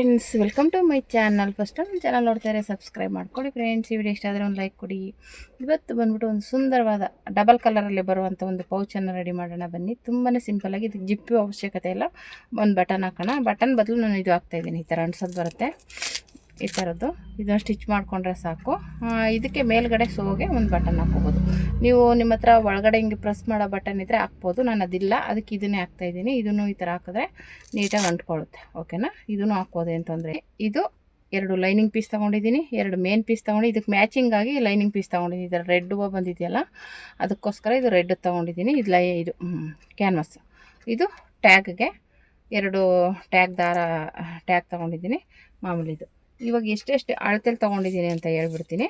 Friends, welcome to my channel. First ನಮ್ಮ channel ನೋಡ್ತಾರೆ subscribe ಮಾಡ್ಕೊಳ್ಳಿ ಫ್ರೆಂಡ್ಸ್. ಈ ವಿಡಿಯೋ ಇಷ್ಟ ಆದರೆ ಒಂದು ಲೈಕ್ ಕೊಡಿ. ಇವತ್ತು ಬಂದ್ಬಿಟ್ಟು ಒಂದು ಸುಂದರವಾದ ಡಬಲ್ ಕಲರಲ್ಲಿ ಬರುವಂಥ ಒಂದು ಪೌಚನ್ನು ರೆಡಿ ಮಾಡೋಣ ಬನ್ನಿ. ತುಂಬಾ ಸಿಂಪಲ್ಲಾಗಿ, ಇದಕ್ಕೆ ಜಿಪ್ಪು ಅವಶ್ಯಕತೆ ಇಲ್ಲ. ಒಂದು ಬಟನ್ ಹಾಕೋಣ. ಬಟನ್ ಬದಲು ನಾನು ಇದು ಹಾಕ್ತಾಯಿದ್ದೀನಿ. ಈ ಥರ ಅನ್ಸೋದು ಬರುತ್ತೆ, ಈ ಥರದ್ದು. ಇದನ್ನು ಸ್ಟಿಚ್ ಮಾಡಿಕೊಂಡ್ರೆ ಸಾಕು. ಇದಕ್ಕೆ ಮೇಲ್ಗಡೆ ಸೋಗೆ ಒಂದು ಬಟನ್ ಹಾಕ್ಕೋಬೋದು. ನೀವು ನಿಮ್ಮ ಹತ್ರ ಒಳಗಡೆ ಹಿಂಗೆ ಪ್ರೆಸ್ ಮಾಡೋ ಬಟನ್ ಇದ್ದರೆ ಹಾಕ್ಬೋದು. ನಾನು ಅದಿಲ್ಲ, ಅದಕ್ಕೆ ಇದನ್ನೇ ಹಾಕ್ತಾಯಿದ್ದೀನಿ. ಇದನ್ನು ಈ ಥರ ಹಾಕಿದ್ರೆ ನೀಟಾಗಿ ಅಂಟ್ಕೊಳ್ಳುತ್ತೆ. ಓಕೆನಾ? ಇದನ್ನು ಹಾಕ್ಬೋದು ಅಂತಂದರೆ. ಇದು 2 ಲೈನಿಂಗ್ ಪೀಸ್ ತೊಗೊಂಡಿದ್ದೀನಿ, 2 ಮೇನ್ ಪೀಸ್ ತೊಗೊಂಡು ಇದಕ್ಕೆ ಮ್ಯಾಚಿಂಗ್ ಆಗಿ ಲೈನಿಂಗ್ ಪೀಸ್ ತೊಗೊಂಡಿದ್ದೀನಿ. ಇದರ ರೆಡ್ ಹೂವು ಬಂದಿದೆಯಲ್ಲ, ಅದಕ್ಕೋಸ್ಕರ ಇದು ರೆಡ್ ತೊಗೊಂಡಿದ್ದೀನಿ. ಇದು ಕ್ಯಾನ್ವಾಸ್. ಇದು ಟ್ಯಾಗ್ಗೆ 2 ಟ್ಯಾಗ್ ಟ್ಯಾಗ್ ತೊಗೊಂಡಿದ್ದೀನಿ, ಮಾಮೂಲಿದು. ಇವಾಗ ಎಷ್ಟೆಷ್ಟು ಅಳತೆಲಿ ತೊಗೊಂಡಿದ್ದೀನಿ ಅಂತ ಹೇಳ್ಬಿಡ್ತೀನಿ.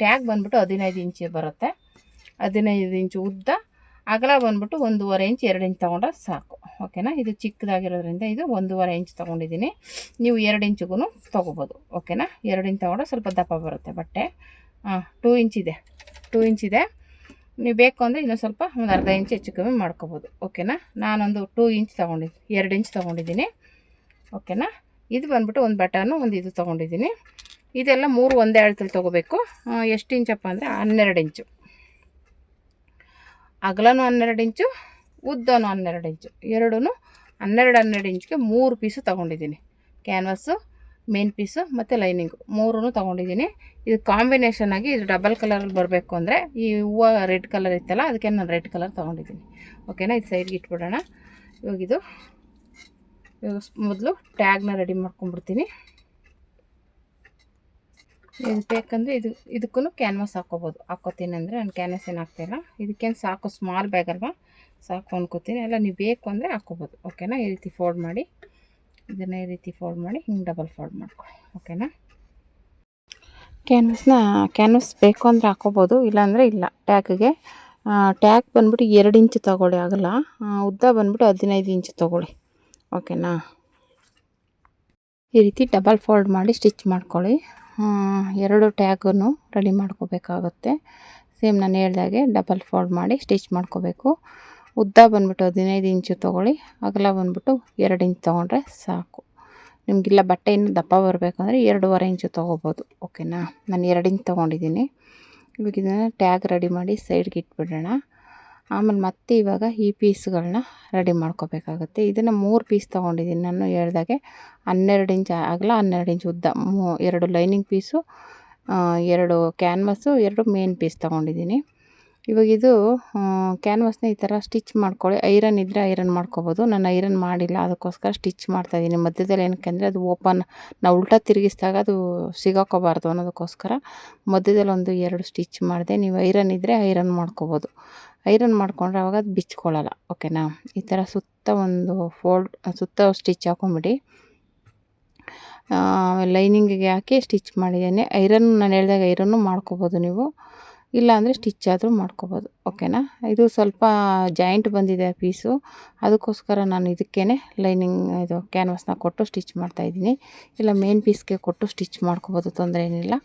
ಟ್ಯಾಗ್ ಬಂದ್ಬಿಟ್ಟು 15 ಇಂಚ್ ಬರುತ್ತೆ. 15 ಇಂಚು ಉದ್ದ, ಅಗಲ ಬಂದ್ಬಿಟ್ಟು 1.5 ಇಂಚ್ 2 ಇಂಚ್ ತೊಗೊಂಡ್ರೆ ಸಾಕು. ಓಕೆನಾ? ಇದು ಚಿಕ್ಕದಾಗಿರೋದ್ರಿಂದ ಇದು 1.5 ಇಂಚ್ ತೊಗೊಂಡಿದ್ದೀನಿ. ನೀವು 2 ಇಂಚಿಗೂ ತೊಗೋಬೋದು. ಓಕೆನಾ? 2 ಇಂಚ್ ತೊಗೊಂಡ್ರೆ ಸ್ವಲ್ಪ ದಪ್ಪ ಬರುತ್ತೆ ಬಟ್ಟೆ. 2 ಇಂಚ್ ಇದೆ, 2 ಇಂಚ್ ಇದೆ. ನೀವು ಬೇಕು ಅಂದರೆ ಇನ್ನೊಂದು ಸ್ವಲ್ಪ ಒಂದು ಅರ್ಧ ಇಂಚ್ ಹೆಚ್ಚು ಕಮ್ಮಿ ಮಾಡ್ಕೋಬೋದು. ಓಕೆನಾ? ನಾನೊಂದು 2 ಇಂಚ್ ತೊಗೊಂಡಿದ್ದೀನಿ, 2 ಇಂಚ್ ತೊಗೊಂಡಿದ್ದೀನಿ. ಓಕೆನಾ? ಇದು ಬಂದ್ಬಿಟ್ಟು ಒಂದು ಬಟನು, ಒಂದು ಇದು ತೊಗೊಂಡಿದ್ದೀನಿ. ಇದೆಲ್ಲ 3 ಒಂದೇ ಅಳತೆಲಿ ತೊಗೋಬೇಕು. ಎಷ್ಟು ಇಂಚಪ್ಪ ಅಂದರೆ 12 ಇಂಚು. ಅಗಲನೂ 12 ಇಂಚು, ಉದ್ದನೂ 12 ಇಂಚು. ಎರಡೂ 12 ಇಂಚ್ಗೆ 3 ಪೀಸು ತೊಗೊಂಡಿದ್ದೀನಿ. ಕ್ಯಾನ್ವಾಸು, ಮೇನ್ ಪೀಸು ಮತ್ತು ಲೈನಿಂಗು 3 ತೊಗೊಂಡಿದ್ದೀನಿ. ಇದು ಕಾಂಬಿನೇಷನ್ ಆಗಿ ಇದು ಡಬಲ್ ಕಲರಲ್ಲಿ ಬರಬೇಕು ಅಂದರೆ ಈ ಹೂವು ರೆಡ್ ಕಲರ್ ಇತ್ತಲ್ಲ, ಅದಕ್ಕೆ ನಾನು ರೆಡ್ ಕಲರ್ ತೊಗೊಂಡಿದ್ದೀನಿ. ಓಕೆನಾ? ಇದು ಸೈಡ್ಗೆ ಇಟ್ಬಿಡೋಣ. ಇವಾಗ ಮೊದಲು ಟ್ಯಾಗ್ನ ರೆಡಿ ಮಾಡ್ಕೊಂಡ್ಬಿಡ್ತೀನಿ. ಇದು ಬೇಕಂದರೆ ಇದಕ್ಕೂ ಕ್ಯಾನ್ವಾಸ್ ಹಾಕ್ಕೋತೀನಿ. ಅಂದರೆ ನಾನು ಕ್ಯಾನ್ವಾಸ್ ಏನು ಹಾಕ್ತಾಯಿಲ್ಲ. ಇದಕ್ಕೇನು ಸಾಕು, ಸ್ಮಾಲ್ ಬ್ಯಾಗ್ ಅಲ್ವಾ, ಸಾಕು ಅನ್ಕೋತೀನಿ. ಎಲ್ಲ ನೀವು ಬೇಕು ಅಂದರೆ ಹಾಕ್ಕೋಬೋದು. ಓಕೆನಾ? ಈ ರೀತಿ ಫೋಲ್ಡ್ ಮಾಡಿ, ಇದನ್ನು ಈ ರೀತಿ ಫೋಲ್ಡ್ ಮಾಡಿ ಹಿಂಗೆ ಡಬಲ್ ಫೋಲ್ಡ್ ಮಾಡ್ಕೊಳ್ಳಿ. ಓಕೆನಾ? ಕ್ಯಾನ್ವಾಸ್ ಬೇಕು ಅಂದರೆ ಹಾಕ್ಕೋಬೋದು, ಇಲ್ಲಾಂದರೆ ಇಲ್ಲ. ಟ್ಯಾಗ್ ಬಂದ್ಬಿಟ್ಟು 2 ಇಂಚ್ ತೊಗೊಳ್ಳಿ ಆಗಲ್ಲ. ಉದ್ದ ಬಂದ್ಬಿಟ್ಟು 15 ಇಂಚ್ ತೊಗೊಳ್ಳಿ. ಓಕೆನಾ? ಈ ರೀತಿ ಡಬಲ್ ಫೋಲ್ಡ್ ಮಾಡಿ ಸ್ಟಿಚ್ ಮಾಡ್ಕೊಳ್ಳಿ. 2 ಟ್ಯಾಗನ್ನು ರೆಡಿ ಮಾಡ್ಕೋಬೇಕಾಗುತ್ತೆ. ಸೇಮ್ ನಾನು ಹೇಳ್ದಾಗೆ ಡಬಲ್ ಫೋಲ್ಡ್ ಮಾಡಿ ಸ್ಟಿಚ್ ಮಾಡ್ಕೋಬೇಕು. ಉದ್ದ ಬಂದ್ಬಿಟ್ಟು 15 ಇಂಚು ತೊಗೊಳ್ಳಿ, ಅಗಲ ಬಂದ್ಬಿಟ್ಟು 2 ಇಂಚ್ ತೊಗೊಂಡ್ರೆ ಸಾಕು. ನಿಮಗಿಲ್ಲ ಬಟ್ಟೆ ಇನ್ನೂ ದಪ್ಪ ಬರಬೇಕಂದ್ರೆ 2.5 ಇಂಚು ತೊಗೋಬೋದು. ಓಕೆನಾ? ನಾನು 2 ಇಂಚ್ ತೊಗೊಂಡಿದ್ದೀನಿ. ಇವಾಗ ಇದನ್ನು ಟ್ಯಾಗ್ ರೆಡಿ ಮಾಡಿ ಸೈಡ್ಗೆ ಇಟ್ಬಿಡೋಣ. ಆಮೇಲೆ ಮತ್ತೆ ಇವಾಗ ಈ ಪೀಸ್ಗಳನ್ನ ರೆಡಿ ಮಾಡ್ಕೋಬೇಕಾಗುತ್ತೆ. ಇದನ್ನು 3 ಪೀಸ್ ತೊಗೊಂಡಿದ್ದೀನಿ. ನಾನು ಹೇಳ್ದಾಗೆ 12 ಇಂಚ್ ಅಗಲ, 12 ಇಂಚ್ ಉದ್ದ, 2 lining piece, 2 canvas, 2 main piece ತೊಗೊಂಡಿದ್ದೀನಿ. ಇವಾಗ ಇದು ಕ್ಯಾನ್ವಾಸ್ನ ಈ ಥರ ಸ್ಟಿಚ್ ಮಾಡ್ಕೊಳ್ಳಿ. ಐರನ್ ಇದ್ದರೆ ಐರನ್ ಮಾಡ್ಕೋಬೋದು. ನಾನು ಐರನ್ ಮಾಡಿಲ್ಲ, ಅದಕ್ಕೋಸ್ಕರ ಸ್ಟಿಚ್ ಮಾಡ್ತಾಯಿದ್ದೀನಿ ಮಧ್ಯದಲ್ಲಿ. ಏನಕ್ಕೆ ಅಂದರೆ ಅದು ಓಪನ್, ನಾವು ಉಲ್ಟಾ ತಿರುಗಿಸಿದಾಗ ಅದು ಸಿಗಾಕೋಬಾರ್ದು ಅನ್ನೋದಕ್ಕೋಸ್ಕರ ಮಧ್ಯದಲ್ಲಿ 1-2 ಸ್ಟಿಚ್ ಮಾಡಿದೆ. ನೀವು ಐರನ್ ಇದ್ದರೆ ಐರನ್ ಮಾಡ್ಕೋಬೋದು. ಐರನ್ ಮಾಡಿಕೊಂಡ್ರೆ ಅವಾಗ ಅದು ಬಿಚ್ಕೊಳ್ಳಲ್ಲ. ಓಕೆನಾ? ಈ ಥರ ಸುತ್ತ ಸ್ಟಿಚ್ ಹಾಕೊಂಬಿಡಿ. ಲೈನಿಂಗಿಗೆ ಹಾಕಿ ಸ್ಟಿಚ್ ಮಾಡಿದ್ದೇನೆ. ನಾನು ಹೇಳಿದಾಗ ಐರನ್ನು ಮಾಡ್ಕೋಬೋದು ನೀವು, ಇಲ್ಲ ಅಂದರೆ ಸ್ಟಿಚ್ ಆದರೂ ಮಾಡ್ಕೋಬೋದು. ಓಕೆನಾ? ಇದು ಸ್ವಲ್ಪ ಜಾಯಿಂಟ್ ಬಂದಿದೆ ಪೀಸು, ಅದಕ್ಕೋಸ್ಕರ ನಾನು ಇದಕ್ಕೇ ಇದು ಕ್ಯಾನ್ವಾಸ್ನ ಕೊಟ್ಟು ಸ್ಟಿಚ್ ಮಾಡ್ತಾಯಿದ್ದೀನಿ. ಇಲ್ಲ ಮೇನ್ ಪೀಸ್ಗೆ ಕೊಟ್ಟು ಸ್ಟಿಚ್ ಮಾಡ್ಕೋಬೋದು, ತೊಂದರೆ ಏನಿಲ್ಲ.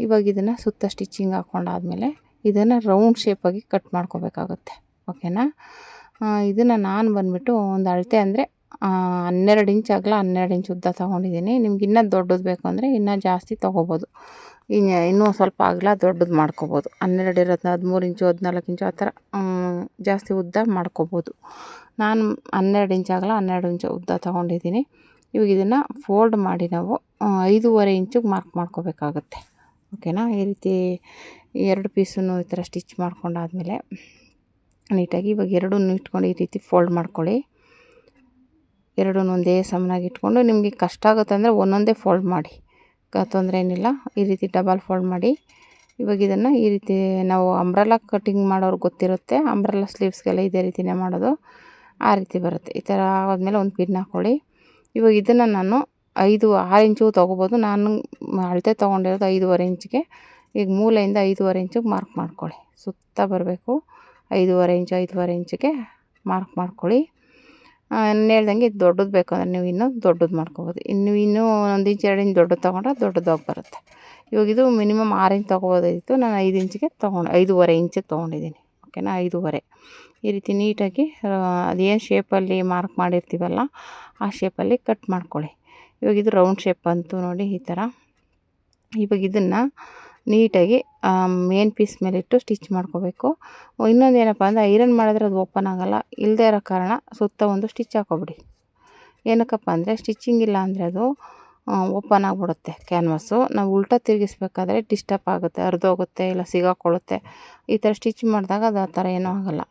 ಇವಾಗ ಇದನ್ನು ಸುತ್ತ ಸ್ಟಿಚಿಂಗ್ ಹಾಕ್ಕೊಂಡಾದ್ಮೇಲೆ ಇದನ್ನು ರೌಂಡ್ ಶೇಪಾಗಿ ಕಟ್ ಮಾಡ್ಕೋಬೇಕಾಗುತ್ತೆ. ಓಕೆನಾ? ಇದನ್ನು ನಾನು ಬಂದುಬಿಟ್ಟು ಒಂದು ಅಳತೆ ಅಂದರೆ 12 ಇಂಚ್ ಅಗಲ, 12 ಇಂಚ್ ಉದ್ದ ತೊಗೊಂಡಿದ್ದೀನಿ. ನಿಮ್ಗೆ ಇನ್ನೂ ದೊಡ್ಡದು ಬೇಕು ಅಂದರೆ ಇನ್ನೂ ಜಾಸ್ತಿ ತೊಗೋಬೋದು. ಇನ್ನೂ ಸ್ವಲ್ಪ ಅಗಲ ದೊಡ್ಡದು ಮಾಡ್ಕೋಬೋದು. 12 ಇರೋದು 13 ಇಂಚು, 14 ಇಂಚು ಆ ಥರ ಜಾಸ್ತಿ ಉದ್ದ ಮಾಡ್ಕೋಬೋದು. ನಾನು 12 ಇಂಚ್ ಅಗಲ, 12 ಇಂಚು ಉದ್ದ ತೊಗೊಂಡಿದ್ದೀನಿ. ಇವಾಗ ಇದನ್ನು ಫೋಲ್ಡ್ ಮಾಡಿ ನಾವು 5.5 ಇಂಚಿಗೆ ಮಾರ್ಕ್ ಮಾಡ್ಕೋಬೇಕಾಗುತ್ತೆ. ಓಕೆನಾ? ಈ ರೀತಿ 2 ಪೀಸನ್ನು ಈ ಥರ ಸ್ಟಿಚ್ ಮಾಡ್ಕೊಂಡಾದ್ಮೇಲೆ ನೀಟಾಗಿ ಇವಾಗ 2 ಇಟ್ಕೊಂಡು ಈ ರೀತಿ ಫೋಲ್ಡ್ ಮಾಡ್ಕೊಳ್ಳಿ. 2 ಒಂದೇ ಸಮನಾಗಿ ಇಟ್ಕೊಂಡು, ನಿಮಗೆ ಕಷ್ಟ ಆಗುತ್ತೆ ಅಂದರೆ ಒಂದೊಂದೇ ಫೋಲ್ಡ್ ಮಾಡಿ, ತೊಂದರೆ ಏನಿಲ್ಲ. ಈ ರೀತಿ ಡಬಲ್ ಫೋಲ್ಡ್ ಮಾಡಿ. ಇವಾಗ ಇದನ್ನು ಈ ರೀತಿ ನಾವು ಅಂಬ್ರೆಲಾ ಕಟಿಂಗ್ ಮಾಡೋರು ಗೊತ್ತಿರುತ್ತೆ. ಅಂಬ್ರೆಲಾ ಸ್ಲೀವ್ಸ್ಗೆಲ್ಲ ಇದೇ ರೀತಿಯೇ ಮಾಡೋದು. ಆ ರೀತಿ ಬರುತ್ತೆ. ಈ ಥರ ಆದಮೇಲೆ ಒಂದು ಪಿನ್ ಹಾಕ್ಕೊಳ್ಳಿ. ಇವಾಗ ಇದನ್ನು ನಾನು 5-6 ಇಂಚು ತೊಗೋಬೋದು. ನಾನು ಅಳತೆ ತೊಗೊಂಡಿರೋದು 5.5 ಇಂಚಿಗೆ. ಈಗ ಮೂಲೆಯಿಂದ 5.5 ಇಂಚಿಗೆ ಮಾರ್ಕ್ ಮಾಡ್ಕೊಳ್ಳಿ. ಸುತ್ತ ಬರಬೇಕು. 5.5 ಇಂಚಿಗೆ ಮಾರ್ಕ್ ಮಾಡ್ಕೊಳ್ಳಿ. ನಾನು ಹೇಳ್ದಂಗೆ ಇದು ದೊಡ್ಡದು ಬೇಕು ಅಂದರೆ ನೀವು ಇನ್ನೂ ದೊಡ್ಡದು ಮಾಡ್ಕೋಬೋದು. ಇನ್ನೂ 1 ಇಂಚ್ 2 ಇಂಚ್ ದೊಡ್ಡದು ತೊಗೊಂಡ್ರೆ ದೊಡ್ಡದಾಗಿ ಬರುತ್ತೆ. ಇವಾಗ ಇದು ಮಿನಿಮಮ್ 6 ಇಂಚ್ ತೊಗೋಬೋದಾಗಿತ್ತು. ನಾನು 5 ಇಂಚಿಗೆ 5.5 ಇಂಚಿಗೆ ತೊಗೊಂಡಿದ್ದೀನಿ. ಓಕೆನಾ? 5.5 ಈ ರೀತಿ ನೀಟಾಗಿ ಅದೇನು ಶೇಪಲ್ಲಿ ಮಾರ್ಕ್ ಮಾಡಿರ್ತೀವಲ್ಲ ಆ ಶೇಪಲ್ಲಿ ಕಟ್ ಮಾಡ್ಕೊಳ್ಳಿ. ಇವಾಗ ಇದು ರೌಂಡ್ ಶೇಪ್ ಬಂತು ನೋಡಿ ಈ ಥರ. ಇವಾಗ ಇದನ್ನು ನೀಟಾಗಿ ಮೇನ್ ಪೀಸ್ ಮೇಲಿಟ್ಟು ಸ್ಟಿಚ್ ಮಾಡ್ಕೋಬೇಕು. ಇನ್ನೊಂದು ಏನಪ್ಪ ಅಂದರೆ ಐರನ್ ಮಾಡಿದ್ರೆ ಅದು ಓಪನ್ ಆಗೋಲ್ಲ. ಇಲ್ಲದೇ ಇರೋ ಕಾರಣ ಸುತ್ತ ಒಂದು ಸ್ಟಿಚ್ ಹಾಕ್ಕೊಬಿಡಿ. ಏನಕ್ಕಪ್ಪ ಅಂದರೆ ಸ್ಟಿಚಿಂಗ್ ಇಲ್ಲ ಅಂದರೆ ಅದು ಓಪನ್ ಆಗಿಬಿಡುತ್ತೆ ಕ್ಯಾನ್ವಾಸು. ನಾವು ಉಲ್ಟಾ ತಿರುಗಿಸ್ಬೇಕಾದ್ರೆ ಡಿಸ್ಟರ್ಬ್ ಆಗುತ್ತೆ, ಹರಿದೋಗುತ್ತೆ, ಇಲ್ಲ ಸಿಗಾಕೊಳ್ಳುತ್ತೆ. ಈ ಥರ ಸ್ಟಿಚ್ ಮಾಡಿದಾಗ ಅದು ಆ ಥರ ಏನೂ ಆಗೋಲ್ಲ.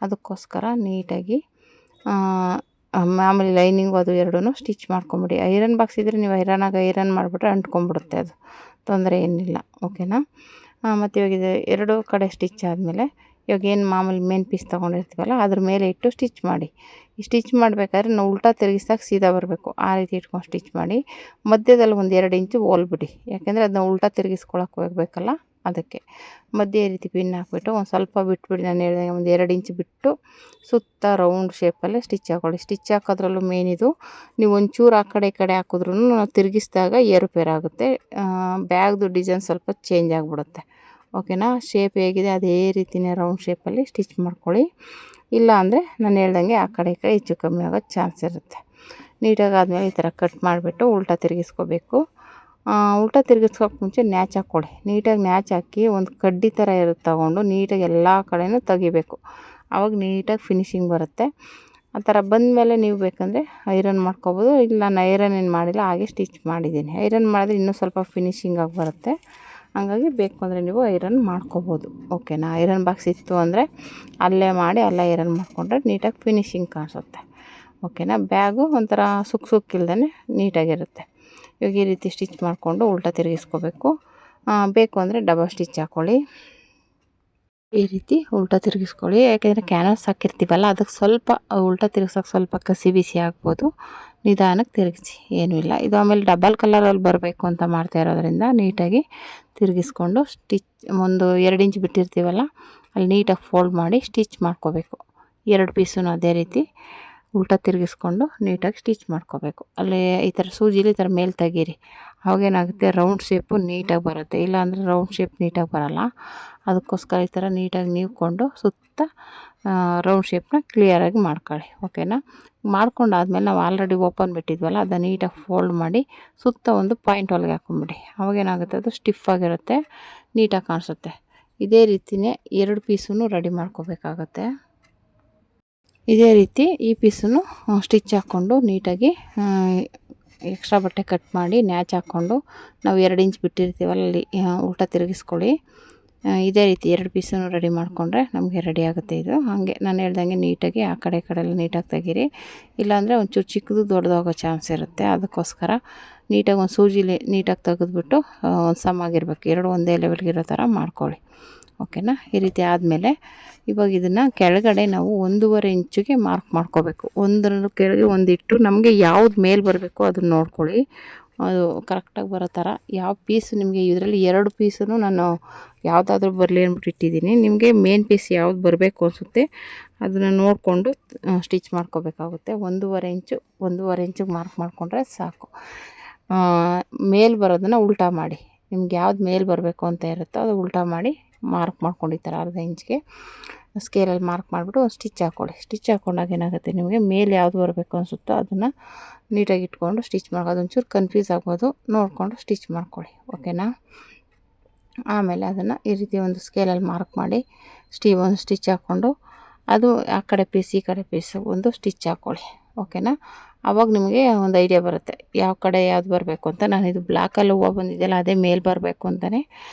ಅದಕ್ಕೋಸ್ಕರ ನೀಟಾಗಿ ಮಾಮೂಲಿ ಲೈನಿಂಗು ಅದು ಎರಡೂ ಸ್ಟಿಚ್ ಮಾಡ್ಕೊಂಬಿಡಿ. ಐರನ್ ಬಾಕ್ಸ್ ಇದ್ದರೆ ನೀವು ಐರನ್ ಮಾಡಿಬಿಟ್ರೆ ಅಂಟ್ಕೊಂಡ್ಬಿಡುತ್ತೆ, ಅದು ತೊಂದರೆ ಏನಿಲ್ಲ. ಓಕೆನಾ. ಮತ್ತು ಇವಾಗ ಇದು ಎರಡು ಕಡೆ ಸ್ಟಿಚ್ ಆದಮೇಲೆ ಇವಾಗ ಏನು ಮಾಮೂಲಿ ಮೇನ್ ಪೀಸ್ ತೊಗೊಂಡಿರ್ತೀವಲ್ಲ ಅದ್ರ ಮೇಲೆ ಇಟ್ಟು ಸ್ಟಿಚ್ ಮಾಡಿ. ಈ ಸ್ಟಿಚ್ ಮಾಡಬೇಕಾದ್ರೆ ನಾವು ಉಲ್ಟಾ ತಿರುಗಿಸ್ದಾಗ ಸೀದಾ ಬರಬೇಕು, ಆ ರೀತಿ ಇಟ್ಕೊಂಡು ಸ್ಟಿಚ್ ಮಾಡಿ. ಮಧ್ಯದಲ್ಲಿ ಒಂದು 2 ಇಂಚು ಹೋಲ್ಬಿಡಿ, ಯಾಕೆಂದರೆ ಅದನ್ನ ಉಲ್ಟಾ ತಿರುಗಿಸ್ಕೊಳಕ್ಕೆ ಹೋಗಬೇಕಲ್ಲ, ಅದಕ್ಕೆ ಮಧ್ಯೆ ಈ ರೀತಿ ಪಿನ್ ಹಾಕ್ಬಿಟ್ಟು ಒಂದು ಸ್ವಲ್ಪ ಬಿಟ್ಬಿಡಿ. ನಾನು ಹೇಳಿದಾಗ ಒಂದು 2 ಇಂಚು ಬಿಟ್ಟು ಸುತ್ತ ರೌಂಡ್ ಶೇಪಲ್ಲೇ ಸ್ಟಿಚ್ ಹಾಕ್ಕೊಳ್ಳಿ. ಸ್ಟಿಚ್ ಹಾಕೋದ್ರಲ್ಲೂ ಮೇನ್ ಇದು, ನೀವು ಒಂಚೂರು ಆ ಕಡೆ ಈ ಕಡೆ ಹಾಕಿದ್ರೂ ನಾವು ತಿರುಗಿಸಿದಾಗ ಏರುಪೇರಾಗುತ್ತೆ, ಬ್ಯಾಗ್ದು ಡಿಸೈನ್ ಸ್ವಲ್ಪ ಚೇಂಜ್ ಆಗಿಬಿಡುತ್ತೆ. ಓಕೆನಾ. ಶೇಪ್ ಹೇಗಿದೆ ಅದೇ ರೀತಿಯೇ ರೌಂಡ್ ಶೇಪಲ್ಲಿ ಸ್ಟಿಚ್ ಮಾಡ್ಕೊಳ್ಳಿ. ಇಲ್ಲ ಅಂದರೆ ನಾನು ಹೇಳ್ದಂಗೆ ಆ ಕಡೆ ಈ ಕಡೆ ಹೆಚ್ಚು ಕಮ್ಮಿ ಆಗೋದು ಚಾನ್ಸ್ ಇರುತ್ತೆ. ನೀಟಾಗಿ ಆದಮೇಲೆ ಈ ಥರ ಕಟ್ ಮಾಡಿಬಿಟ್ಟು ಉಲ್ಟಾ ತಿರುಗಿಸ್ಕೋಬೇಕು. ಉಲ್ಟಾ ತಿರುಗಿಸ್ಕೋಕ್ಕೆ ಮುಂಚೆ ನ್ಯಾಚ್ ಹಾಕ್ಕೊಳ್ಳಿ. ನೀಟಾಗಿ ನ್ಯಾಚ್ ಹಾಕಿ ಒಂದು ಕಡ್ಡಿ ಥರ ಇರುತ್ತೆ ತೊಗೊಂಡು ನೀಟಾಗಿ ಎಲ್ಲ ಕಡೆಯೂ ತೆಗಿಬೇಕು. ಆವಾಗ ನೀಟಾಗಿ ಫಿನಿಶಿಂಗ್ ಬರುತ್ತೆ. ಆ ಥರ ಬಂದಮೇಲೆ ನೀವು ಬೇಕಂದರೆ ಐರನ್ ಮಾಡ್ಕೊಬೋದು. ಇಲ್ಲ ನಾನು ಐರನ್ ಏನು ಮಾಡಿಲ್ಲ, ಹಾಗೆ ಸ್ಟಿಚ್ ಮಾಡಿದ್ದೀನಿ. ಐರನ್ ಮಾಡಿದ್ರೆ ಇನ್ನೂ ಸ್ವಲ್ಪ ಫಿನಿಶಿಂಗಾಗಿ ಬರುತ್ತೆ. ಹಾಗಾಗಿ ಬೇಕು ಅಂದರೆ ನೀವು ಐರನ್ ಮಾಡ್ಕೋಬೋದು. ಓಕೆನಾ. ಐರನ್ ಬಾಕ್ಸ್ ಇತ್ತು ಅಂದರೆ ಅಲ್ಲೇ ಮಾಡಿ ಅಲ್ಲೇ ಐರನ್ ಮಾಡಿಕೊಂಡ್ರೆ ನೀಟಾಗಿ ಫಿನಿಶಿಂಗ್ ಕಾಣಿಸುತ್ತೆ. ಓಕೆನಾ. ಬ್ಯಾಗು ಒಂಥರ ಸುಕ್ಕಿಲ್ದೇ ನೀಟಾಗಿರುತ್ತೆ. ಇವಾಗ ಈ ರೀತಿ ಸ್ಟಿಚ್ ಮಾಡಿಕೊಂಡು ಉಲ್ಟಾ ತಿರುಗಿಸ್ಕೋಬೇಕು. ಬೇಕು ಅಂದರೆ ಡಬಲ್ ಸ್ಟಿಚ್ ಹಾಕ್ಕೊಳ್ಳಿ. ಈ ರೀತಿ ಉಲ್ಟಾ ತಿರುಗಿಸ್ಕೊಳ್ಳಿ. ಯಾಕೆಂದರೆ ಕ್ಯಾನ್ವಾಸ್ ಹಾಕಿರ್ತೀವಲ್ಲ ಅದಕ್ಕೆ ಸ್ವಲ್ಪ ಉಲ್ಟಾ ತಿರುಗ್ಸೋಕೆ ಸ್ವಲ್ಪ ಕಸಿ ಬಿಸಿ ಆಗ್ಬೋದು. ನಿಧಾನಕ್ಕೆ ತಿರುಗಿಸಿ, ಏನೂ ಇಲ್ಲ. ಇದು ಆಮೇಲೆ ಡಬಲ್ ಕಲರಲ್ಲಿ ಬರಬೇಕು ಅಂತ ಮಾಡ್ತಾ ಇರೋದ್ರಿಂದ ನೀಟಾಗಿ ತಿರುಗಿಸ್ಕೊಂಡು ಸ್ಟಿಚ್ ಒಂದು 2 ಇಂಚ್ ಬಿಟ್ಟಿರ್ತೀವಲ್ಲ ಅಲ್ಲಿ ನೀಟಾಗಿ ಫೋಲ್ಡ್ ಮಾಡಿ ಸ್ಟಿಚ್ ಮಾಡ್ಕೋಬೇಕು. 2 ಪೀಸೂ ಅದೇ ರೀತಿ ಉಲ್ಟಾ ತಿರುಗಿಸ್ಕೊಂಡು ನೀಟಾಗಿ ಸ್ಟಿಚ್ ಮಾಡ್ಕೋಬೇಕು. ಅಲ್ಲಿ ಈ ಥರ ಸೂಜಿಲಿ ಈ ಥರ ಮೇಲೆ ತೆಗೀರಿ, ಅವಾಗೇನಾಗುತ್ತೆ ರೌಂಡ್ ಶೇಪು ನೀಟಾಗಿ ಬರುತ್ತೆ. ಇಲ್ಲಾಂದರೆ ರೌಂಡ್ ಶೇಪ್ ನೀಟಾಗಿ ಬರೋಲ್ಲ. ಅದಕ್ಕೋಸ್ಕರ ಈ ಥರ ನೀಟಾಗಿ ನೀವ್ಕೊಂಡು ಸುತ್ತ ರೌಂಡ್ ಶೇಪ್ನ ಕ್ಲಿಯರಾಗಿ ಮಾಡ್ಕೊಳ್ಳಿ. ಓಕೆನಾ. ಮಾಡ್ಕೊಂಡಾದ್ಮೇಲೆ ನಾವು ಆಲ್ರೆಡಿ ಓಪನ್ ಬಿಟ್ಟಿದ್ವಲ್ಲ ಅದನ್ನು ನೀಟಾಗಿ ಫೋಲ್ಡ್ ಮಾಡಿ ಸುತ್ತ ಒಂದು ಪಾಯಿಂಟ್ ಹೊಲಿಗೆ ಹಾಕ್ಕೊಂಬಿಡಿ. ಅವಾಗೇನಾಗುತ್ತೆ ಅದು ಸ್ಟಿಫಾಗಿರುತ್ತೆ, ನೀಟಾಗಿ ಕಾಣಿಸುತ್ತೆ. ಇದೇ ರೀತಿಯೇ 2 ಪೀಸನ್ನು ರೆಡಿ ಮಾಡ್ಕೋಬೇಕಾಗತ್ತೆ. ಇದೇ ರೀತಿ ಈ ಪೀಸನ್ನು ಸ್ಟಿಚ್ ಹಾಕ್ಕೊಂಡು ನೀಟಾಗಿ ಎಕ್ಸ್ಟ್ರಾ ಬಟ್ಟೆ ಕಟ್ ಮಾಡಿ ನ್ಯಾಚ್ ಹಾಕ್ಕೊಂಡು ನಾವು 2 ಇಂಚ್ ಬಿಟ್ಟಿರ್ತೀವಲ್ಲ ಅಲ್ಲಿ ಉಲ್ಟಾ ತಿರುಗಿಸ್ಕೊಳ್ಳಿ. ಇದೇ ರೀತಿ 2 ಪೀಸನ್ನು ರೆಡಿ ಮಾಡಿಕೊಂಡ್ರೆ ನಮಗೆ ರೆಡಿ ಆಗುತ್ತೆ. ಇದು ಹಾಗೆ ನಾನು ಹೇಳ್ದಂಗೆ ನೀಟಾಗಿ ಆ ಕಡೆ ಈ ಕಡೆ ಎಲ್ಲ ನೀಟಾಗಿ ತೆಗೀರಿ. ಇಲ್ಲಾಂದರೆ ಒಂಚೂರು ಚಿಕ್ಕದು ದೊಡ್ಡದಾಗೋ ಚಾನ್ಸ್ ಇರುತ್ತೆ. ಅದಕ್ಕೋಸ್ಕರ ನೀಟಾಗಿ ಒಂದು ಸೂಜಿಲಿ ನೀಟಾಗಿ ತೆಗೆದ್ಬಿಟ್ಟು ಒಂದು ಸಮಾಗಿರ್ಬೇಕು, 2 ಒಂದೇ ಲೆವೆಲ್ಗಿರೋ ಥರ ಮಾಡ್ಕೊಳ್ಳಿ. ಓಕೆನಾ. ಈ ರೀತಿ ಆದಮೇಲೆ ಇವಾಗ ಇದನ್ನು ಕೆಳಗಡೆ ನಾವು 1.5 ಇಂಚಿಗೆ ಮಾರ್ಕ್ ಮಾಡ್ಕೋಬೇಕು. ಒಂದರ ಕೆಳಗೆ ಒಂದಿಟ್ಟು ನಮಗೆ ಯಾವ್ದು ಮೇಲೆ ಬರಬೇಕು ಅದನ್ನು ನೋಡ್ಕೊಳ್ಳಿ. ಅದು ಕರೆಕ್ಟಾಗಿ ಬರೋ ಥರ ಯಾವ ಪೀಸ್ ನಿಮಗೆ ಇದರಲ್ಲಿ 2 ಪೀಸನ್ನು ನಾನು ಯಾವುದಾದ್ರೂ ಬರಲಿ ಅಂದ್ಬಿಟ್ಟು ಇಟ್ಟಿದ್ದೀನಿ. ನಿಮಗೆ ಮೇನ್ ಪೀಸ್ ಯಾವ್ದು ಬರಬೇಕು ಅನಿಸುತ್ತೆ ಅದನ್ನು ನೋಡಿಕೊಂಡು ಸ್ಟಿಚ್ ಮಾಡ್ಕೋಬೇಕಾಗುತ್ತೆ. 1.5 ಇಂಚಿಗೆ ಮಾರ್ಕ್ ಮಾಡಿಕೊಂಡ್ರೆ ಸಾಕು. ಮೇಲೆ ಬರೋದನ್ನು ಉಲ್ಟಾ ಮಾಡಿ, ನಿಮ್ಗೆ ಯಾವ್ದು ಮೇಲೆ ಬರಬೇಕು ಅಂತ ಇರುತ್ತೋ ಅದು ಉಲ್ಟಾ ಮಾಡಿ ಮಾರ್ಕ್ ಮಾಡ್ಕೊಂಡು ಈ ಥರ 1/2 ಇಂಚಿಗೆ ಸ್ಕೇಲಲ್ಲಿ ಮಾರ್ಕ್ ಮಾಡಿಬಿಟ್ಟು ಒಂದು ಸ್ಟಿಚ್ ಹಾಕ್ಕೊಳ್ಳಿ. ಸ್ಟಿಚ್ ಹಾಕ್ಕೊಂಡಾಗ ಏನಾಗುತ್ತೆ ನಿಮಗೆ ಮೇಲೆ ಯಾವ್ದು ಬರಬೇಕು ಅನಿಸುತ್ತೋ ಅದನ್ನು ನೀಟಾಗಿ ಇಟ್ಕೊಂಡು ಸ್ಟಿಚ್ ಮಾಡೋದು. ಒಂಚೂರು ಕನ್ಫ್ಯೂಸ್ ಆಗ್ಬೋದು, ನೋಡಿಕೊಂಡು ಸ್ಟಿಚ್ ಮಾಡ್ಕೊಳ್ಳಿ. ಓಕೆನಾ. ಆಮೇಲೆ ಅದನ್ನು ಈ ರೀತಿ ಒಂದು ಸ್ಕೇಲಲ್ಲಿ ಮಾರ್ಕ್ ಮಾಡಿ ಒಂದು ಸ್ಟಿಚ್ ಹಾಕ್ಕೊಂಡು ಅದು ಆ ಕಡೆ ಪೀಸ್ ಈ ಕಡೆ ಪೀಸು ಒಂದು ಸ್ಟಿಚ್ ಹಾಕ್ಕೊಳ್ಳಿ. ಓಕೆನಾ. ಆವಾಗ ನಿಮಗೆ ಒಂದು ಐಡಿಯಾ ಬರುತ್ತೆ ಯಾವ ಕಡೆ ಯಾವ್ದು ಬರಬೇಕು ಅಂತ. ನಾನು ಇದು ಬ್ಲ್ಯಾಕಲ್ಲಿ ಹೂವು ಬಂದಿದೆಯಲ್ಲ ಅದೇ ಮೇಲೆ ಬರಬೇಕು ಅಂತಲೇ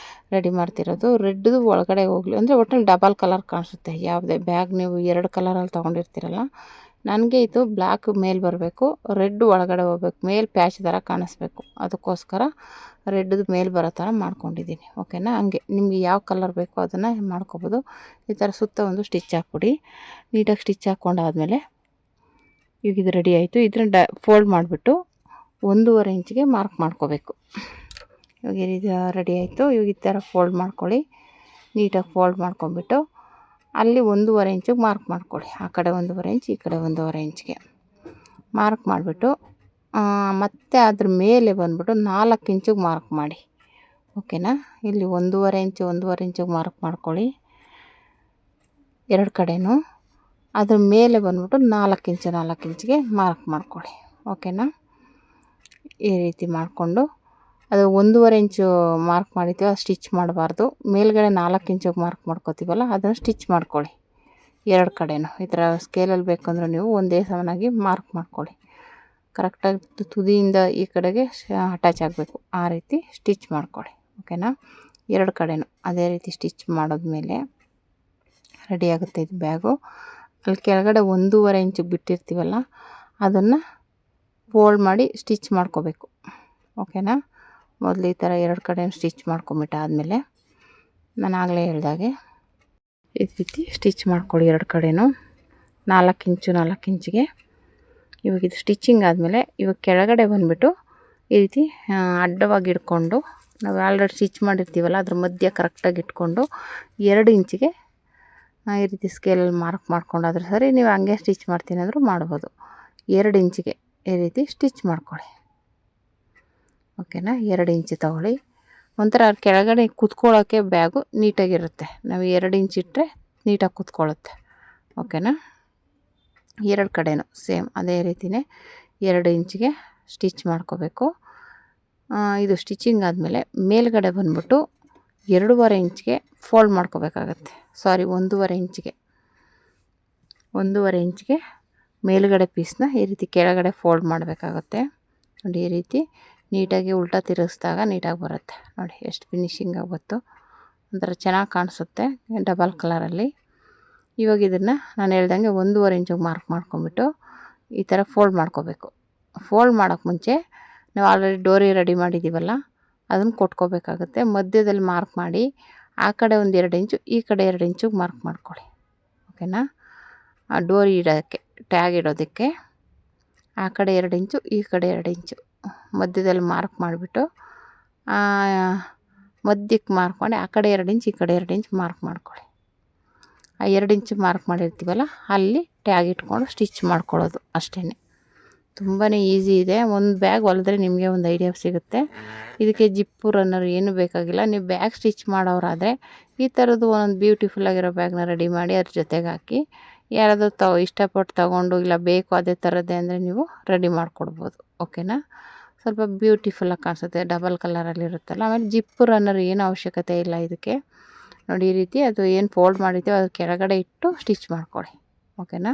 ರೆಡಿ ಮಾಡ್ತಿರೋದು. ರೆಡ್ದು ಒಳಗಡೆ ಹೋಗಲಿ ಅಂದರೆ ಒಟ್ಟಲ್ಲಿ ಡಬಲ್ ಕಲರ್ ಕಾಣಿಸುತ್ತೆ. ಯಾವುದೇ ಬ್ಯಾಗ್ ನೀವು 2 ಕಲರಲ್ಲಿ ತೊಗೊಂಡಿರ್ತೀರಲ್ಲ, ನನಗೆ ಇದು ಬ್ಲ್ಯಾಕ್ ಮೇಲೆ ಬರಬೇಕು, ರೆಡ್ ಒಳಗಡೆ ಹೋಗ್ಬೇಕು, ಮೇಲೆ ಪ್ಯಾಚ್ ಥರ ಕಾಣಿಸ್ಬೇಕು. ಅದಕ್ಕೋಸ್ಕರ ರೆಡ್ದು ಮೇಲೆ ಬರೋ ಥರ ಮಾಡ್ಕೊಂಡಿದ್ದೀನಿ. ಓಕೆನಾ. ಹಂಗೆ ನಿಮಗೆ ಯಾವ ಕಲರ್ ಬೇಕೋ ಅದನ್ನು ಮಾಡ್ಕೊಬೋದು. ಈ ಥರ ಸುತ್ತ ಒಂದು ಸ್ಟಿಚ್ ಹಾಕ್ಬಿಡಿ. ನೀಟಾಗಿ ಸ್ಟಿಚ್ ಹಾಕ್ಕೊಂಡಾದ್ಮೇಲೆ ಈಗ ಇದು ರೆಡಿ ಆಯಿತು. ಇದನ್ನ ಫೋಲ್ಡ್ ಮಾಡಿಬಿಟ್ಟು 1.5 ಇಂಚಿಗೆ ಮಾರ್ಕ್ ಮಾಡ್ಕೋಬೇಕು. ಇವಾಗ ಇದು ರೆಡಿ ಆಯಿತು. ಇವಾಗ ಈ ಥರ ಫೋಲ್ಡ್ ಮಾಡ್ಕೊಳ್ಳಿ. ನೀಟಾಗಿ ಫೋಲ್ಡ್ ಮಾಡ್ಕೊಂಬಿಟ್ಟು ಅಲ್ಲಿ 1.5 ಇಂಚಿಗೆ ಮಾರ್ಕ್ ಮಾಡ್ಕೊಳ್ಳಿ. ಆ ಕಡೆ 1.5 ಇಂಚ್, ಈ ಕಡೆ 1.5 ಇಂಚಿಗೆ ಮಾರ್ಕ್ ಮಾಡಿಬಿಟ್ಟು ಮತ್ತು ಅದ್ರ ಮೇಲೆ ಬಂದುಬಿಟ್ಟು 4 ಇಂಚಿಗೆ ಮಾರ್ಕ್ ಮಾಡಿ. ಓಕೆನಾ. ಇಲ್ಲಿ 1.5 ಇಂಚಿಗೆ ಮಾರ್ಕ್ ಮಾಡ್ಕೊಳ್ಳಿ 2 ಕಡೆನೂ. ಅದ್ರ ಮೇಲೆ ಬಂದ್ಬಿಟ್ಟು 4 ಇಂಚಿಗೆ ಮಾರ್ಕ್ ಮಾಡ್ಕೊಳ್ಳಿ. ಓಕೆನಾ? ಈ ರೀತಿ ಮಾಡಿಕೊಂಡು ಅದು 1.5 ಇಂಚು ಮಾರ್ಕ್ ಮಾಡಿದ್ದೀವಿ, ಸ್ಟಿಚ್ ಮಾಡಬಾರ್ದು. ಮೇಲ್ಗಡೆ 4 ಇಂಚಿಗೆ ಮಾರ್ಕ್ ಮಾಡ್ಕೋತೀವಲ್ಲ ಅದನ್ನು ಸ್ಟಿಚ್ ಮಾಡ್ಕೊಳ್ಳಿ. 2 ಕಡೆನೂ ಈ ಥರ ಸ್ಕೇಲಲ್ಲಿ ಬೇಕಂದ್ರೆ ನೀವು ಒಂದೇ ಸಮನಾಗಿ ಮಾರ್ಕ್ ಮಾಡ್ಕೊಳ್ಳಿ. ಕರೆಕ್ಟಾಗಿ ತುದಿಯಿಂದ ಈ ಕಡೆಗೆ ಅಟ್ಯಾಚ್ ಆಗಬೇಕು, ಆ ರೀತಿ ಸ್ಟಿಚ್ ಮಾಡ್ಕೊಳ್ಳಿ. ಓಕೆನಾ? 2 ಕಡೆನೂ ಅದೇ ರೀತಿ ಸ್ಟಿಚ್ ಮಾಡಿದ್ಮೇಲೆ ರೆಡಿ ಆಗುತ್ತೆ ಇದು ಬ್ಯಾಗು. ಅಲ್ಲಿ ಕೆಳಗಡೆ 1.5 ಇಂಚಿಗೆ ಬಿಟ್ಟಿರ್ತೀವಲ್ಲ ಅದನ್ನು ಫೋಲ್ಡ್ ಮಾಡಿ ಸ್ಟಿಚ್ ಮಾಡ್ಕೋಬೇಕು. ಓಕೆನಾ? ಮೊದಲು ಈ ಥರ 2 ಕಡೆ ಸ್ಟಿಚ್ ಮಾಡ್ಕೊಂಬಿಟ್ಟಾದಮೇಲೆ ನಾನು ಆಗಲೇ ಹೇಳ್ದಾಗೆ ಈ ರೀತಿ ಸ್ಟಿಚ್ ಮಾಡ್ಕೊಳ್ಳಿ. 2 ಕಡೆನೂ 4 ಇಂಚಿಗೆ. ಇವಾಗ ಇದು ಸ್ಟಿಚಿಂಗ್ ಆದಮೇಲೆ ಇವಾಗ ಕೆಳಗಡೆ ಬಂದುಬಿಟ್ಟು ಈ ರೀತಿ ಅಡ್ಡವಾಗಿ ಇಟ್ಕೊಂಡು, ನಾವು ಆಲ್ರೆಡಿ ಸ್ಟಿಚ್ ಮಾಡಿರ್ತೀವಲ್ಲ ಅದ್ರ ಮಧ್ಯೆ ಕರೆಕ್ಟಾಗಿ ಇಟ್ಕೊಂಡು 2 ಇಂಚಿಗೆ ಈ ರೀತಿ ಸ್ಕೇಲಲ್ಲಿ ಮಾರ್ಕ್ ಮಾಡ್ಕೊಂಡಾದ್ರೆ ಸರಿ, ನೀವು ಹಂಗೆ ಸ್ಟಿಚ್ ಮಾಡ್ತೀನಿ ಅಂದರೂ ಮಾಡ್ಬೋದು. 2 ಇಂಚಿಗೆ ಈ ರೀತಿ ಸ್ಟಿಚ್ ಮಾಡ್ಕೊಳ್ಳಿ. ಓಕೆನಾ? 2 ಇಂಚು ತೊಗೊಳ್ಳಿ. ಒಂಥರ ಕೆಳಗಡೆ ಕುತ್ಕೊಳ್ಳೋಕ್ಕೆ ಬ್ಯಾಗು ನೀಟಾಗಿರುತ್ತೆ. ನಾವು 2 ಇಂಚ್ ಇಟ್ಟರೆ ನೀಟಾಗಿ ಕುತ್ಕೊಳ್ಳುತ್ತೆ. ಓಕೆನಾ? 2 ಕಡೆನೂ ಸೇಮ್ ಅದೇ ರೀತಿಯೇ 2 ಇಂಚಿಗೆ ಸ್ಟಿಚ್ ಮಾಡ್ಕೋಬೇಕು. ಇದು ಸ್ಟಿಚಿಂಗ್ ಆದಮೇಲೆ ಮೇಲ್ಗಡೆ ಬಂದ್ಬಿಟ್ಟು 2.5 ಇಂಚಿಗೆ ಫೋಲ್ಡ್ ಮಾಡ್ಕೋಬೇಕಾಗತ್ತೆ. ಸಾರಿ, 1.5 ಇಂಚಿಗೆ 1.5 ಇಂಚಿಗೆ ಮೇಲ್ಗಡೆ ಪೀಸ್ನ ಈ ರೀತಿ ಕೆಳಗಡೆ ಫೋಲ್ಡ್ ಮಾಡಬೇಕಾಗತ್ತೆ. ನೋಡಿ, ಈ ರೀತಿ ನೀಟಾಗಿ ಉಲ್ಟಾ ತಿರುಗಿಸಿದಾಗ ನೀಟಾಗಿ ಬರುತ್ತೆ. ನೋಡಿ ಎಷ್ಟು ಫಿನಿಶಿಂಗಾಗಿ ಬಂತು, ಒಂಥರ ಚೆನ್ನಾಗಿ ಕಾಣಿಸುತ್ತೆ ಡಬಲ್ ಕಲರಲ್ಲಿ. ಇವಾಗ ಇದನ್ನು ನಾನು ಹೇಳ್ದಂಗೆ 1.5 ಇಂಚಿಗೆ ಮಾರ್ಕ್ ಮಾಡ್ಕೊಂಬಿಟ್ಟು ಈ ಥರ ಫೋಲ್ಡ್ ಮಾಡ್ಕೋಬೇಕು. ಫೋಲ್ಡ್ ಮಾಡೋಕ್ಕೆ ಮುಂಚೆ ನಾವು ಆಲ್ರೆಡಿ ಡೋರಿ ರೆಡಿ ಮಾಡಿದ್ದೀವಲ್ಲ ಅದನ್ನು ಕೊಟ್ಕೋಬೇಕಾಗುತ್ತೆ. ಮಧ್ಯದಲ್ಲಿ ಮಾರ್ಕ್ ಮಾಡಿ ಆ ಕಡೆ ಒಂದು 2 ಇಂಚು, ಈ ಕಡೆ 2 ಇಂಚಿಗೆ ಮಾರ್ಕ್ ಮಾಡ್ಕೊಳ್ಳಿ. ಓಕೆನಾ? ಆ ಡೋರಿ ಇಡೋಕ್ಕೆ, ಟ್ಯಾಗ್ ಇಡೋದಕ್ಕೆ ಆ ಕಡೆ 2 ಇಂಚು, ಈ ಕಡೆ 2 ಇಂಚು ಮಧ್ಯದಲ್ಲಿ ಮಾರ್ಕ್ ಮಾಡಿಬಿಟ್ಟು ಮಧ್ಯಕ್ಕೆ ಮಾರ್ಕ್ ಮಾಡಿ ಆ ಕಡೆ 2 ಇಂಚು, ಈ ಕಡೆ 2 ಇಂಚು ಮಾರ್ಕ್ ಮಾಡ್ಕೊಳ್ಳಿ. ಆ 2 ಇಂಚು ಮಾರ್ಕ್ ಮಾಡಿರ್ತೀವಲ್ಲ ಅಲ್ಲಿ ಟ್ಯಾಗ್ ಇಟ್ಕೊಂಡು ಸ್ಟಿಚ್ ಮಾಡ್ಕೊಳ್ಳೋದು ಅಷ್ಟೇ. ತುಂಬಾ ಈಸಿ ಇದೆ. ಒಂದು ಬ್ಯಾಗ್ ಹೊಲಿದ್ರೆ ನಿಮಗೆ ಒಂದು ಐಡಿಯಾ ಸಿಗುತ್ತೆ. ಇದಕ್ಕೆ ಜಿಪ್ಪು ರನ್ನರ್ ಏನು ಬೇಕಾಗಿಲ್ಲ. ನೀವು ಬ್ಯಾಗ್ ಸ್ಟಿಚ್ ಮಾಡೋರಾದರೆ ಈ ಥರದ್ದು ಒಂದು ಬ್ಯೂಟಿಫುಲ್ಲಾಗಿರೋ ಬ್ಯಾಗ್ನ ರೆಡಿ ಮಾಡಿ ಅದ್ರ ಜೊತೆಗೆ ಹಾಕಿ, ಯಾರಾದರೂ ಇಷ್ಟಪಟ್ಟು ತೊಗೊಂಡು ಇಲ್ಲ ಬೇಕು ಅದೇ ಥರದ್ದೇ ಅಂದರೆ ನೀವು ರೆಡಿ ಮಾಡಿಕೊಡ್ಬೋದು. ಓಕೆನಾ? ಸ್ವಲ್ಪ ಬ್ಯೂಟಿಫುಲ್ಲಾಗಿ ಕಾಣಿಸುತ್ತೆ, ಡಬಲ್ ಕಲರಲ್ಲಿರುತ್ತಲ್ಲ. ಆಮೇಲೆ ಜಿಪ್ಪು ರನ್ನರ್ ಏನು ಅವಶ್ಯಕತೆ ಇಲ್ಲ ಇದಕ್ಕೆ. ನೋಡಿ, ಈ ರೀತಿ ಅದು ಏನು ಫೋಲ್ಡ್ ಮಾಡಿದ್ದೀವೋ ಅದು ಕೆಳಗಡೆ ಇಟ್ಟು ಸ್ಟಿಚ್ ಮಾಡ್ಕೊಳ್ಳಿ. ಓಕೆನಾ?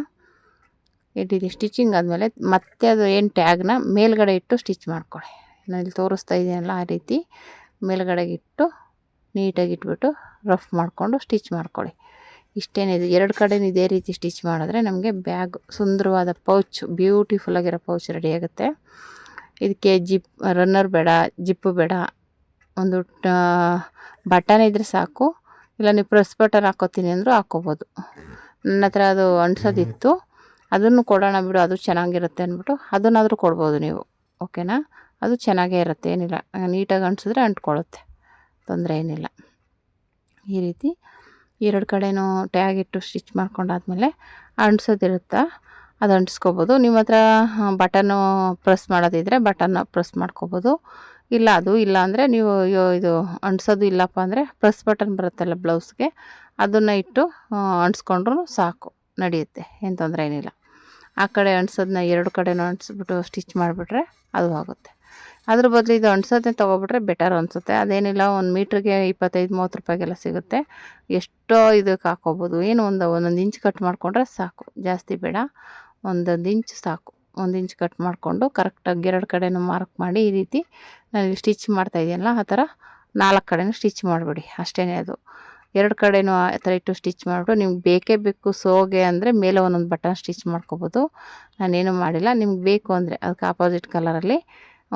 ಈ ರೀತಿ ಸ್ಟಿಚಿಂಗ್ ಆದಮೇಲೆ ಮತ್ತೆ ಅದು ಏನು ಟ್ಯಾಗ್ನ ಮೇಲ್ಗಡೆ ಇಟ್ಟು ಸ್ಟಿಚ್ ಮಾಡ್ಕೊಳ್ಳಿ. ನಾನು ಇಲ್ಲಿ ತೋರಿಸ್ತಾ ಇದ್ದೀನಲ್ಲ ಆ ರೀತಿ ಮೇಲ್ಗಡೆಗೆ ಇಟ್ಟು ನೀಟಾಗಿ ಇಟ್ಬಿಟ್ಟು ರಫ್ ಮಾಡಿಕೊಂಡು ಸ್ಟಿಚ್ ಮಾಡ್ಕೊಳ್ಳಿ. ಇಷ್ಟೇನಿದೆ. 2 ಕಡೆನೂ ಇದೇ ರೀತಿ ಸ್ಟಿಚ್ ಮಾಡಿದ್ರೆ ನಮಗೆ ಬ್ಯಾಗ್ ಸುಂದರವಾದ ಪೌಚ್, ಬ್ಯೂಟಿಫುಲ್ಲಾಗಿರೋ ಪೌಚ್ ರೆಡಿಯಾಗುತ್ತೆ. ಇದಕ್ಕೆ ರನ್ನರ್ ಬೇಡ, ಜಿಪ್ಪು ಬೇಡ, ಒಂದು ಬಟನ್ ಇದ್ದರೆ ಸಾಕು. ಇಲ್ಲ ನೀವು ಪ್ರೆಸ್ ಬಟನ್ ಹಾಕೋತೀನಿ ಅಂದರೂ ಹಾಕ್ಕೋಬೋದು. ನನ್ನ ಹತ್ರ ಅದು ಅಂಟಿಸೋದಿತ್ತು, ಅದನ್ನು ಕೊಡೋಣ ಬಿಡು ಅದು ಚೆನ್ನಾಗಿರುತ್ತೆ ಅಂದ್ಬಿಟ್ಟು ಅದನ್ನಾದರೂ ಕೊಡ್ಬೋದು ನೀವು. ಓಕೆನಾ? ಅದು ಚೆನ್ನಾಗೇ ಇರುತ್ತೆ, ಏನಿಲ್ಲ, ನೀಟಾಗಿ ಅಂಟಿಸಿದ್ರೆ ಅಂಟ್ಕೊಳ್ಳುತ್ತೆ, ತೊಂದರೆ ಏನಿಲ್ಲ. ಈ ರೀತಿ 2 ಕಡೆನೂ ಟ್ಯಾಗ್ ಇಟ್ಟು ಸ್ಟಿಚ್ ಮಾಡ್ಕೊಂಡಾದ್ಮೇಲೆ ಅಂಟಿಸೋದಿರುತ್ತಾ ಅದು ಅಂಟಿಸ್ಕೋಬೋದು. ನಿಮ್ಮ ಹತ್ರ ಬಟನ್ನು ಪ್ರೆಸ್ ಮಾಡೋದಿದ್ದರೆ ಬಟನ್ನ ಪ್ರೆಸ್ ಮಾಡ್ಕೋಬೋದು. ಇಲ್ಲ ಅದು ಇಲ್ಲ ಅಂದರೆ ನೀವು ಇದು ಅಂಟಿಸೋದು ಇಲ್ಲಪ್ಪ ಅಂದರೆ ಪ್ರೆಸ್ ಬಟನ್ ಬರುತ್ತಲ್ಲ ಬ್ಲೌಸ್ಗೆ, ಅದನ್ನು ಇಟ್ಟು ಅಂಟಿಸ್ಕೊಂಡ್ರೂ ಸಾಕು, ನಡೆಯುತ್ತೆ, ಏನು ತೊಂದರೆ ಏನಿಲ್ಲ. ಆ ಕಡೆ ಅಂಟಿಸೋದನ್ನ 2 ಕಡೆನೂ ಅಂಟಿಸ್ಬಿಟ್ಟು ಸ್ಟಿಚ್ ಮಾಡಿಬಿಟ್ರೆ ಅದು ಆಗುತ್ತೆ. ಅದ್ರ ಬದಲು ಇದು ಅಂಟಿಸೋದನ್ನೇ ತೊಗೊಬಿಟ್ರೆ ಬೆಟರ್ ಅನಿಸುತ್ತೆ. ಅದೇನಿಲ್ಲ, 1 ಮೀಟ್ರಿಗೆ 25-30 ರೂಪಾಯಿಗೆಲ್ಲ ಸಿಗುತ್ತೆ. ಎಷ್ಟೋ ಇದಕ್ಕೆ ಹಾಕ್ಕೋಬೋದು. ಏನು ಒಂದೊಂದು ಇಂಚ್ ಕಟ್ ಮಾಡಿಕೊಂಡ್ರೆ ಸಾಕು, ಜಾಸ್ತಿ ಬೇಡ, 1 ಇಂಚ್ ಸಾಕು. 1 ಇಂಚ್ ಕಟ್ ಮಾಡಿಕೊಂಡು ಕರೆಕ್ಟಾಗಿ 2 ಕಡೆನೂ ಮಾರ್ಕ್ ಮಾಡಿ ಈ ರೀತಿ ನಾನು ಸ್ಟಿಚ್ ಮಾಡ್ತಾಯಿದ್ದೀನಲ್ಲ ಆ ಥರ 4 ಕಡೆನೂ ಸ್ಟಿಚ್ ಮಾಡಿಬಿಡಿ, ಅಷ್ಟೇ. ಅದು 2 ಕಡೆನೂ ಆ ಥರ ಇಟ್ಟು ಸ್ಟಿಚ್ ಮಾಡಿಬಿಟ್ಟು ನಿಮ್ಗೆ ಬೇಕೇ ಬೇಕು ಸೋಗೆ ಅಂದರೆ ಮೇಲೆ ಒಂದೊಂದು ಬಟನ್ ಸ್ಟಿಚ್ ಮಾಡ್ಕೋಬೋದು. ನಾನೇನು ಮಾಡಿಲ್ಲ. ನಿಮ್ಗೆ ಬೇಕು ಅಂದರೆ ಅದಕ್ಕೆ ಆಪೋಸಿಟ್ ಕಲರಲ್ಲಿ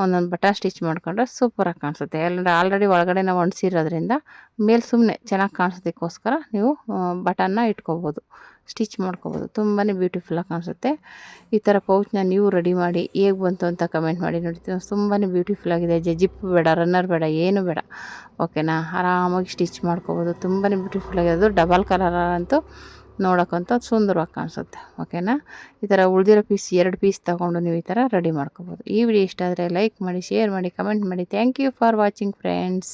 ಒಂದೊಂದು ಬಟನ್ ಸ್ಟಿಚ್ ಮಾಡ್ಕೊಂಡ್ರೆ ಸೂಪರಾಗಿ ಕಾಣಿಸುತ್ತೆ. ಎಲ್ಲಂದ್ರೆ ಆಲ್ರೆಡಿ ಒಳಗಡೆ ನಾವು ಅಂಟಿಸಿರೋದ್ರಿಂದ ಮೇಲೆ ಸುಮ್ಮನೆ ಚೆನ್ನಾಗಿ ಕಾಣಿಸೋದಕ್ಕೋಸ್ಕರ ನೀವು ಬಟನ್ನ ಇಟ್ಕೋಬೋದು, ಸ್ಟಿಚ್ ಮಾಡ್ಕೋಬೋದು. ತುಂಬಾ ಬ್ಯೂಟಿಫುಲ್ಲಾಗಿ ಕಾಣಿಸುತ್ತೆ. ಈ ಥರ ಪೌಚ್ನ ನೀವು ರೆಡಿ ಮಾಡಿ ಹೇಗೆ ಬಂತು ಅಂತ ಕಮೆಂಟ್ ಮಾಡಿ. ನೋಡ್ತೀವಿ, ತುಂಬಾ ಬ್ಯೂಟಿಫುಲ್ಲಾಗಿದೆ. ಜಿಪ್ ಬೇಡ, ರನ್ನರ್ ಬೇಡ, ಏನು ಬೇಡ. ಓಕೆನಾ? ಆರಾಮಾಗಿ ಸ್ಟಿಚ್ ಮಾಡ್ಕೋಬೋದು. ತುಂಬಾ ಬ್ಯೂಟಿಫುಲ್ಲಾಗಿರೋದು. ಡಬಲ್ ಕಲರ್ ಅಂತೂ ನೋಡೋಕ್ಕಂತೂ ಸುಂದರವಾಗಿ ಕಾಣಿಸುತ್ತೆ. ಓಕೆನಾ? ಈ ಥರ ಉಳಿದಿರೋ ಪೀಸ್ 2 ಪೀಸ್ ತೊಗೊಂಡು ನೀವು ಈ ಥರ ರೆಡಿ ಮಾಡ್ಕೋಬೋದು. ಈ ವಿಡಿಯೋ ಇಷ್ಟ ಆದರೆ ಲೈಕ್ ಮಾಡಿ, ಶೇರ್ ಮಾಡಿ, ಕಮೆಂಟ್ ಮಾಡಿ. Thank you for watching friends.